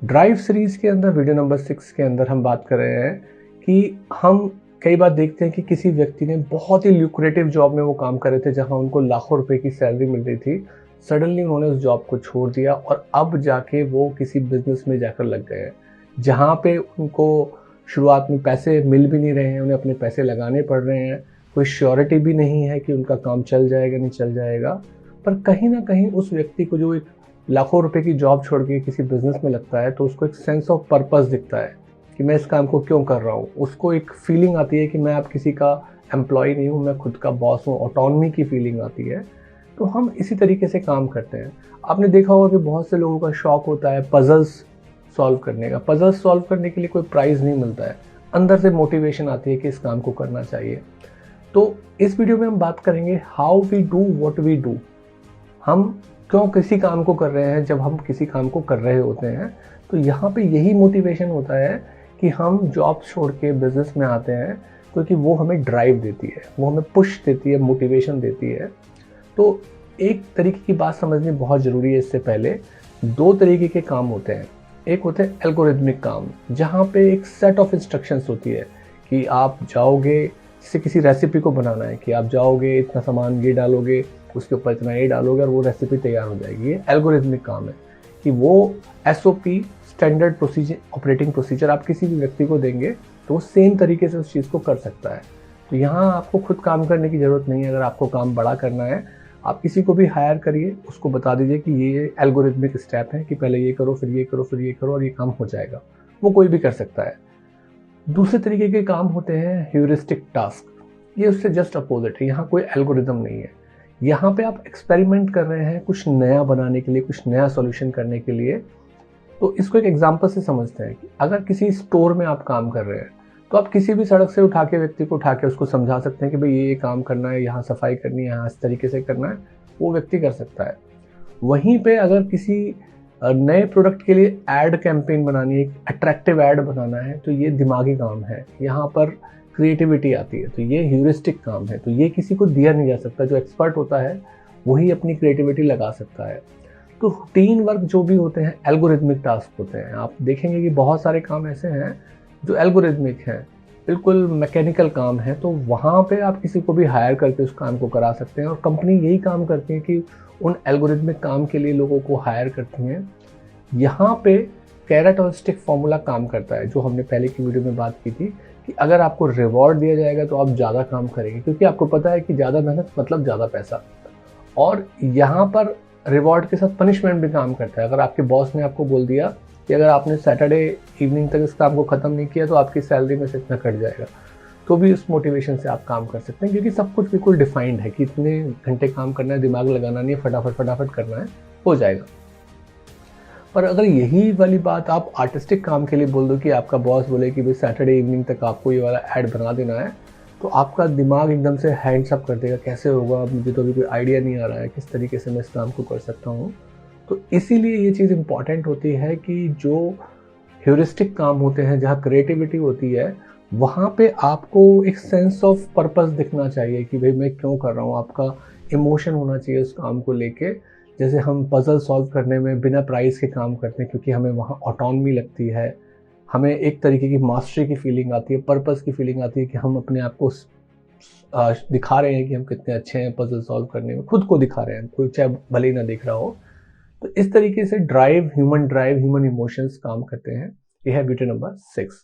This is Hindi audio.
ड्राइव सीरीज के अंदर वीडियो नंबर 6 के अंदर हम बात कर रहे हैं कि हम कई बार देखते हैं कि किसी व्यक्ति ने बहुत ही ल्यूक्रेटिव जॉब में वो काम कर रहे थे जहां उनको लाखों रुपए की सैलरी मिल रही थी। सडनली उन्होंने उस जॉब को छोड़ दिया और अब जाके वो किसी बिजनेस में जाकर लग गए हैं जहां पे उनको शुरुआत में पैसे मिल भी नहीं रहे हैं, उन्हें अपने पैसे लगाने पड़ रहे हैं। कोई श्योरिटी भी नहीं है कि उनका काम चल जाएगा नहीं चल जाएगा। पर कहीं ना कहीं उस व्यक्ति को जो एक लाखों रुपए की जॉब छोड़ के किसी बिजनेस में लगता है तो उसको एक सेंस ऑफ पर्पस दिखता है कि मैं इस काम को क्यों कर रहा हूँ। उसको एक फीलिंग आती है कि मैं अब किसी का एम्प्लॉय नहीं हूँ, मैं खुद का बॉस हूँ, ऑटोनॉमी की फीलिंग आती है। तो हम इसी तरीके से काम करते हैं। आपने देखा होगा कि बहुत से लोगों का शौक होता है पजल्स सॉल्व करने का। पजल्स सॉल्व करने के लिए कोई प्राइज़ नहीं मिलता है, अंदर से मोटिवेशन आती है कि इस काम को करना चाहिए। तो इस वीडियो में हम बात करेंगे how we do what we do. हम क्यों किसी काम को कर रहे हैं जब हम किसी काम को कर रहे होते हैं। तो यहाँ पे यही मोटिवेशन होता है कि हम जॉब छोड़ के बिजनेस में आते हैं क्योंकि वो हमें ड्राइव देती है, वो हमें पुश देती है, मोटिवेशन देती है। तो एक तरीके की बात समझनी बहुत ज़रूरी है। इससे पहले दो तरीके के काम होते हैं। एक होते हैं एल्गोरिथमिक काम, जहाँ पे एक सेट ऑफ इंस्ट्रक्शंस होती है कि आप जाओगे, जैसे किसी रेसिपी को बनाना है कि आप जाओगे, इतना सामान ये डालोगे, उसके ऊपर इतना ये डालोगे और वो रेसिपी तैयार हो जाएगी। ये एल्गोरिथमिक काम है कि वो SOP standard procedure, operating procedure आप किसी भी व्यक्ति को देंगे तो वो सेम तरीके से उस चीज़ को कर सकता है। तो यहाँ आपको खुद काम करने की ज़रूरत नहीं है। अगर आपको काम बड़ा करना है, आप किसी को भी हायर करिए, उसको बता दीजिए कि ये एल्गोरिथमिक स्टेप है कि पहले ये करो, फिर ये करो, फिर ये करो और ये काम हो जाएगा। वो कोई भी कर सकता है। दूसरे तरीके के काम होते हैं ह्यूरिस्टिक टास्क। ये उससे जस्ट अपोजिट है। यहाँ कोई एल्गोरिदम नहीं है। यहाँ पे आप एक्सपेरिमेंट कर रहे हैं कुछ नया बनाने के लिए, कुछ नया सॉल्यूशन करने के लिए। तो इसको एक एग्जांपल से समझते हैं कि अगर किसी स्टोर में आप काम कर रहे हैं तो आप किसी भी सड़क से उठा के व्यक्ति को उठा के उसको समझा सकते हैं कि भाई ये काम करना है, यहाँ सफाई करनी है, यहाँ इस तरीके से करना है। वो व्यक्ति कर सकता है। वहीं पे अगर किसी नए प्रोडक्ट के लिए एड कैंपेन बनानी है, अट्रैक्टिव एड बनाना है, तो ये दिमागी काम है। यहाँ पर क्रिएटिविटी आती है। तो ये ह्यूरिस्टिक काम है। तो ये किसी को दिया नहीं जा सकता। जो एक्सपर्ट होता है वही अपनी क्रिएटिविटी लगा सकता है। तो रूटीन वर्क जो भी होते हैं एल्गोरिथमिक टास्क होते हैं। आप देखेंगे कि बहुत सारे काम ऐसे हैं जो एल्गोरिथमिक हैं, बिल्कुल मैकेनिकल काम है। तो वहाँ पे आप किसी को भी हायर करके उस काम को करा सकते हैं और कंपनी यही काम करती है कि उन एल्गोरिथमिक काम के लिए लोगों को हायर करती हैं। यहाँ पे कैरेट और स्टिक फॉर्मूला काम करता है, जो हमने पहले की वीडियो में बात की थी कि अगर आपको रिवॉर्ड दिया जाएगा तो आप ज़्यादा काम करेंगे क्योंकि आपको पता है कि ज़्यादा मेहनत मतलब ज़्यादा पैसा। और यहाँ पर रिवॉर्ड के साथ पनिशमेंट भी काम करता है। अगर आपके बॉस ने आपको बोल दिया कि अगर आपने सैटरडे इवनिंग तक इस काम को ख़त्म नहीं किया तो आपकी सैलरी में से इतना कट जाएगा, तो भी उस मोटिवेशन से आप काम कर सकते हैं क्योंकि सब कुछ बिल्कुल डिफाइंड है कि इतने घंटे काम करना है, दिमाग लगाना नहीं है, फटाफट करना है, हो जाएगा। पर अगर यही वाली बात आप आर्टिस्टिक काम के लिए बोल दो कि आपका बॉस बोले कि भाई सैटरडे इवनिंग तक आपको ये वाला ऐड बना देना है, तो आपका दिमाग एकदम से हैंड्स अप कर देगा, कैसे होगा, मुझे तो अभी कोई आइडिया नहीं आ रहा है किस तरीके से मैं इस काम को कर सकता हूँ। तो इसीलिए ये चीज़ इम्पॉर्टेंट होती है कि जो ह्यूरिस्टिक काम होते हैं, जहाँ क्रिएटिविटी होती है, वहाँ पे आपको एक सेंस ऑफ पर्पस दिखना चाहिए कि भाई मैं क्यों कर रहा हूँ। आपका इमोशन होना चाहिए उस काम को लेके। जैसे हम पजल सॉल्व करने में बिना प्राइज़ के काम करते हैं क्योंकि हमें वहाँ ऑटोनॉमी लगती है, हमें एक तरीके की मास्टरी की फीलिंग आती है, पर्पस की फीलिंग आती है कि हम अपने आप को दिखा रहे हैं कि हम कितने अच्छे हैं पजल सॉल्व करने में, खुद को दिखा रहे हैं, कोई चाहे भले ही ना दिख रहा हो। तो इस तरीके से ड्राइव, ह्यूमन इमोशंस काम करते हैं। यह है वीडियो नंबर 6।